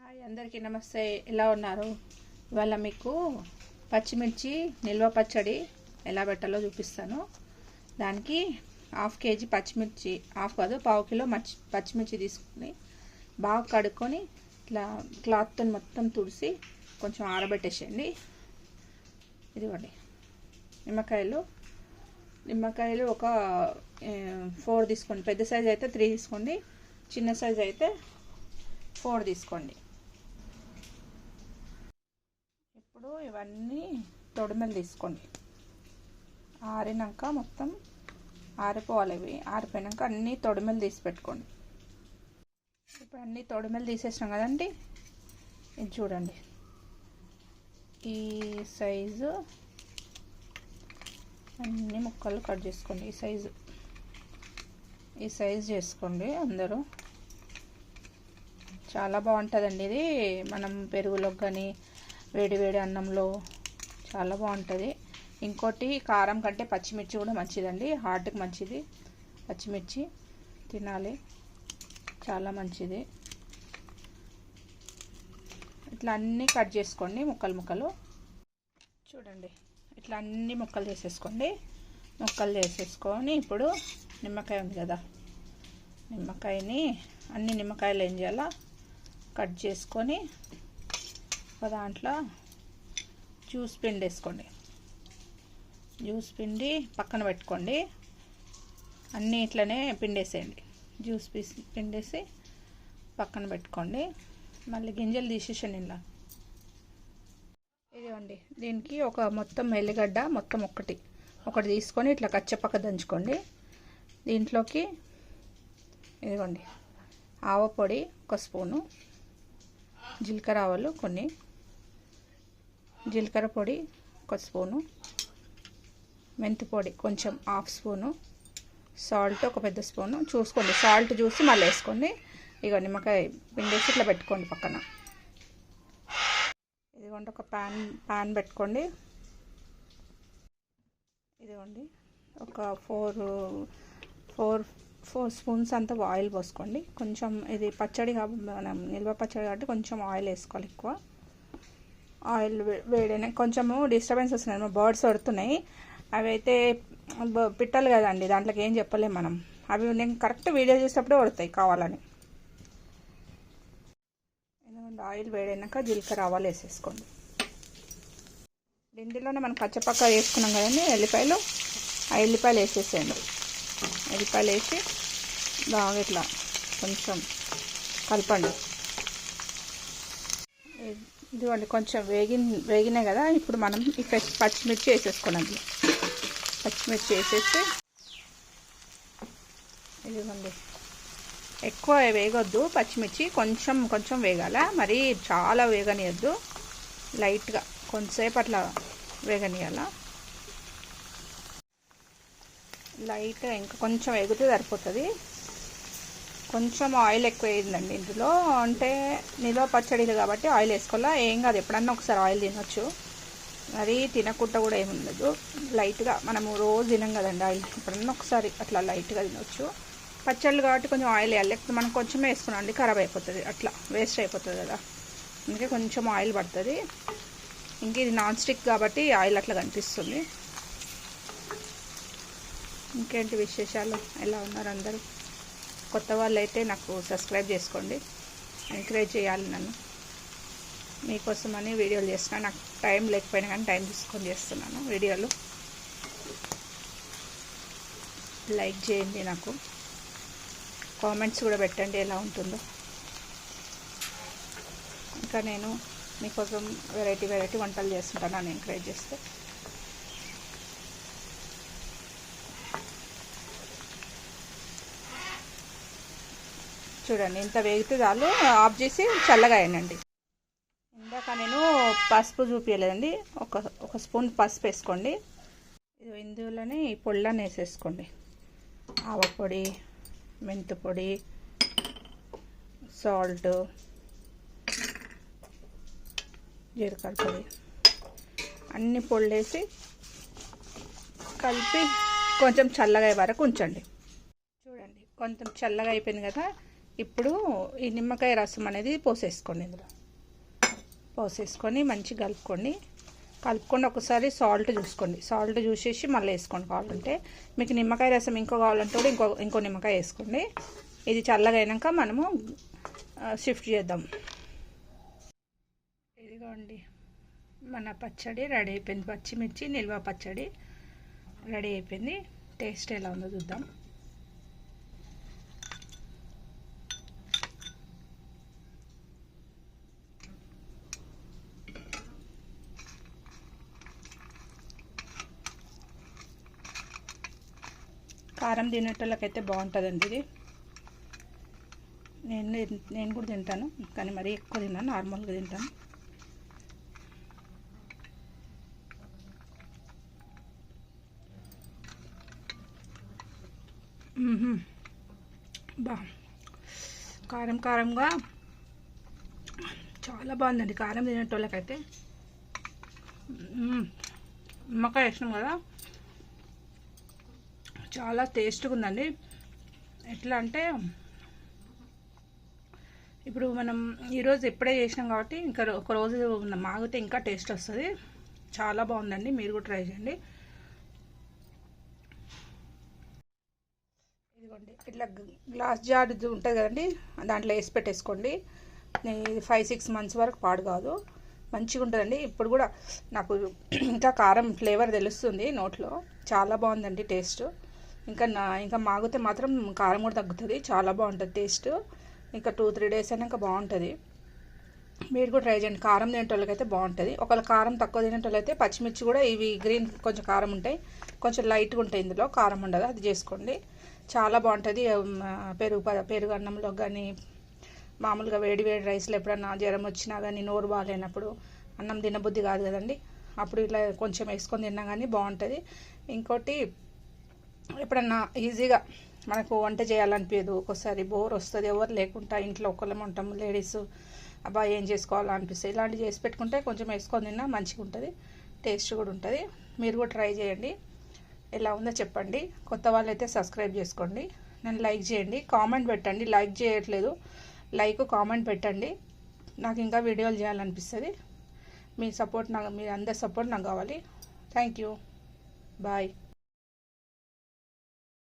Hi అందరికీ నమస్తే. ఎలా ఉన్నారు? ఇవాళ మీకు పచ్చిమిర్చి నిల్వ పచ్చడి ఎలా పెట్టాలో చూపిస్తాను. దానికి 1/2 కేజీ పచ్చిమిర్చి, హాఫ్ కాదు 1/2 కిలో పచ్చిమిర్చి తీసుకుని బాగా కడుక్కొని ఇట్లా క్లాత్తో మొత్తం తుడిసి కొంచెం ఆరబెట్టేసేయండి. ఇదిగోండి నిమ్మకాయలు ఒక 4 తీసుకోండి. పెద్ద సైజు అయితే 3 తీసుకోండి, చిన్న సైజు అయితే 4 తీసుకోండి. ఇప్పుడు ఇవన్నీ తొడిమెలు తీసుకోండి. ఆరినాక మొత్తం ఆరిపోవాలి. ఇవి ఆరిపోయాక అన్నీ తొడిమెలు తీసి పెట్టుకోండి. ఇప్పుడు అన్నీ తొడిమెలు తీసేసినాం కదండి. ఇది చూడండి, ఈ సైజు అన్ని ముక్కలు కట్ చేసుకోండి. ఈ సైజు చేసుకోండి అందరూ. చాలా బాగుంటుందండి ఇది. మనం పెరుగులోకి కానీ వేడి వేడి అన్నంలో చాలా బాగుంటుంది. ఇంకోటి, కారం కంటే పచ్చిమిర్చి కూడా మంచిదండి, హార్ట్కి మంచిది. పచ్చిమిర్చి తినాలి, చాలా మంచిది. ఇట్లా అన్నీ కట్ చేసుకోండి ముక్కలు. చూడండి, ఇట్లా అన్ని ముక్కలు చేసేసుకోండి. ముక్కలు చేసేసుకొని ఇప్పుడు నిమ్మకాయ ఉంది కదా, అన్ని నిమ్మకాయలు ఏం చేయాలా కట్ చేసుకొని ఒక దాంట్లో జ్యూస్ పిండి వేసుకోండి. జ్యూస్ పిండి పక్కన పెట్టుకోండి. అన్నీ ఇట్లనే పిండేసేయండి. జ్యూస్ పిండేసి పక్కన పెట్టుకోండి. మళ్ళీ గింజలు తీసేసండి. ఇలా ఇదిగోండి, దీనికి ఒక మొత్తం ఎల్లిగడ్డ మొత్తం ఒకటి తీసుకొని ఇట్లా కచ్చపక్క దంచుకోండి. దీంట్లోకి ఇదిగోండి ఆవపొడి 1 స్పూను, జీలకర్ర ఆవాలు కొన్ని, జీలకర్ర పొడి 1 స్పూను, మెంతి పొడి కొంచెం 1/2 స్పూను, సాల్ట్ ఒక పెద్ద స్పూను చూసుకోండి. సాల్ట్ చూసి మళ్ళీ వేసుకోండి. ఇక నిమ్మకాయ పిండేసి ఇట్లా పెట్టుకోండి పక్కన. ఇదిగోండి, ఒక ప్యాన్ పెట్టుకోండి. ఇదిగోండి, ఒక 4 స్పూన్స్ అంతా ఆయిల్ పోసుకోండి. కొంచెం ఇది పచ్చడి మనం నిల్వ పచ్చడి కాబట్టి కొంచెం ఆయిల్ వేసుకోవాలి ఎక్కువ. ఆయిల్ వేడైనా కొంచెము డిస్టర్బెన్స్ వస్తున్నాయి, మా బర్డ్స్ వడుతున్నాయి. అవి అయితే పిట్టలు కదండి, దాంట్లోకి ఏం చెప్పలేము మనం. అవి నేను కరెక్ట్ వీడియో చేసేటప్పుడే వడతాయి కావాలని. ఎందుకంటే ఆయిల్ వేడైనాక జీలకర్ర ఆవాలు వేసేసుకోండి. ఇందులోనే మనం పచ్చపక్క వేసుకున్నాం కదండి ఎల్లిపాయలు, ఆ ఎల్లిపాయలు వేసేసేయండి. ఎల్లిపాయలు వేసి బాగా ఇట్లా కొంచెం కలపండి. ఇదిగోండి, కొంచెం వేగినాయి కదా. ఇప్పుడు మనం ఈ పచ్చిమిర్చి వేసేసుకోండి. పచ్చిమిర్చి వేసేసి ఇదిగోండి, ఎక్కువ వేగొద్దు పచ్చిమిర్చి, కొంచెం వేగాల. మరి చాలా వేగనియద్దు, లైట్గా కొంతసేపు అట్లా వేగనియాల. లైట్గా ఇంకా కొంచెం వేగితే సరిపోతుంది. కొంచెం ఆయిల్ ఎక్కువ వేయిందండి ఇందులో, అంటే నిల్వ పచ్చడిలు కాబట్టి ఆయిల్ వేసుకోవాలా. ఏం కాదు, ఎప్పుడన్నా ఒకసారి ఆయిల్ తినొచ్చు, మరి తినకుండా కూడా ఏమి ఉండదు. లైట్గా మనము రోజు తినం కదండి ఆయిల్, ఎప్పుడన్నా ఒకసారి అట్లా లైట్గా తినొచ్చు. పచ్చళ్ళు కాబట్టి కొంచెం ఆయిల్ వేయాలి, లేకపోతే మనం కొంచెం వేసుకున్నాం అండి ఖరాబ్ అయిపోతుంది, అట్లా వేస్ట్ అయిపోతుంది కదా. అందుకే కొంచెం ఆయిల్ పడుతుంది. ఇంక ఇది నాన్ స్టిక్ కాబట్టి ఆయిల్ అట్లా కనిపిస్తుంది. ఇంకేంటి విశేషాలు? ఎలా ఉన్నారు అందరూ? కొత్త వాళ్ళు అయితే నాకు సబ్స్క్రైబ్ చేసుకోండి, ఎంకరేజ్ చేయాలి నన్ను. మీకోసమని వీడియోలు చేస్తున్నాను. నాకు టైం లేకపోయినా కానీ టైం తీసుకొని చేస్తున్నాను వీడియోలు. లైక్ చేయండి, నాకు కామెంట్స్ కూడా పెట్టండి ఎలా ఉంటుందో. ఇంకా నేను మీకోసం వెరైటీ వంటలు చేస్తుంటాను, నన్ను ఎంకరేజ్ చేస్తే. చూడండి, ఇంత వేగితే చాలు. ఆఫ్ చేసి చల్లగా అయ్యండి. ఇందాక నేను పసుపు చూపించలేదండి, ఒక స్పూన్ పసుపు వేసుకోండి. ఇందులోనే ఈ పొళ్ళని వేసేసుకోండి. ఆవపొడి, మెంతి పొడి, సాల్ట్, జీలకర్ర పొడి అన్ని పొళ్ళు వేసి కలిపి కొంచెం చల్లగా అయ్యే వరకు ఉంచండి. చూడండి, కొంచెం చల్లగా అయిపోయింది కదా. ఇప్పుడు ఈ నిమ్మకాయ రసం అనేది పోసేసుకోండి ఇందులో. పోసేసుకొని మంచిగా కలుపుకొని ఒకసారి సాల్ట్ చూసుకోండి. సాల్ట్ చూసేసి మళ్ళీ వేసుకోండి. కావాలంటే మీకు నిమ్మకాయ రసం ఇంకో కావాలంటే కూడా ఇంకో నిమ్మకాయ వేసుకోండి. ఇది చల్లగా అయినాక మనము షిఫ్ట్ చేద్దాం. ఇదిగోండి మన పచ్చడి రెడీ అయిపోయింది. పచ్చిమిర్చి నిల్వ పచ్చడి రెడీ అయిపోయింది. టేస్ట్ ఎలా ఉందో చూద్దాం. కారం తినేటోళ్ళకైతే బాగుంటుందండి ఇది. నేను కూడా తింటాను, కానీ మరీ ఎక్కువ తిన్నాను, నార్మల్గా తింటాను. బా కారంగా చాలా బాగుందండి. కారం తినేటోళ్ళకైతే నిమ్మకాయ వేసినాం కదా, చాలా టేస్ట్గా ఉందండి. ఎట్లా అంటే ఇప్పుడు మనం ఈరోజు ఎప్పుడే చేసినాం కాబట్టి ఇంకా ఒక రోజు మాగితే ఇంకా టేస్ట్ వస్తుంది. చాలా బాగుందండి, మీరు కూడా ట్రై చేయండి. ఇదిగోండి ఇట్లా గ్లాస్ జార్ ఉంటుంది కదండి, దాంట్లో వేసి పెట్టేసుకోండి. ఇది 5-6 months వరకు పాడు కాదు, మంచిగా ఉంటుందండి. ఇప్పుడు కూడా నాకు ఇంకా కారం ఫ్లేవర్ తెలుస్తుంది నోట్లో. చాలా బాగుందండి టేస్ట్. ఇంకా మాగితే మాత్రం కారం కూడా తగ్గుతుంది. చాలా బాగుంటుంది టేస్ట్. ఇంకా 2-3 days అయినాక బాగుంటుంది. మీరు కూడా ట్రై చేయండి. కారం తినేటోళ్ళకైతే బాగుంటుంది. ఒకవేళ కారం తక్కువ తినేటోళ్ళైతే పచ్చిమిర్చి కూడా ఇవి గ్రీన్ కొంచెం కారం ఉంటాయి, కొంచెం లైట్గా ఉంటాయి, ఇందులో కారం ఉండదు, అది చేసుకోండి. చాలా బాగుంటుంది. పెరుగు అన్నంలో కానీ మామూలుగా వేడి రైస్లో ఎప్పుడన్నా జ్వరం వచ్చినా కానీ నోరు బాగాలేనప్పుడు అన్నం తినబుద్ధి కాదు కదండి, అప్పుడు ఇట్లా కొంచెం వేసుకొని తిన్నా కానీ బాగుంటుంది. ఇంకోటి ఎప్పుడన్నా ఈజీగా మనకు వంట చేయాలనిపించదు, ఒక్కోసారి బోర్ వస్తుంది, ఎవరు లేకుండా ఇంట్లో ఒక్కళ్ళం ఉంటాము లేడీస్, అబ్బా ఏం చేసుకోవాలో అనిపిస్తుంది. ఇలాంటివి చేసి పెట్టుకుంటే కొంచెం వేసుకొని తిన్నా మంచిగా ఉంటుంది, టేస్ట్ కూడా ఉంటుంది. మీరు కూడా ట్రై చేయండి, ఎలా ఉందో చెప్పండి. కొత్త వాళ్ళైతే సబ్స్క్రైబ్ చేసుకోండి, నన్ను లైక్ చేయండి, కామెంట్ పెట్టండి. లైక్ చేయట్లేదు, కామెంట్ పెట్టండి, నాకు ఇంకా వీడియోలు చేయాలనిపిస్తుంది. మీ అందరి సపోర్ట్ నాకు కావాలి. Thank you, bye.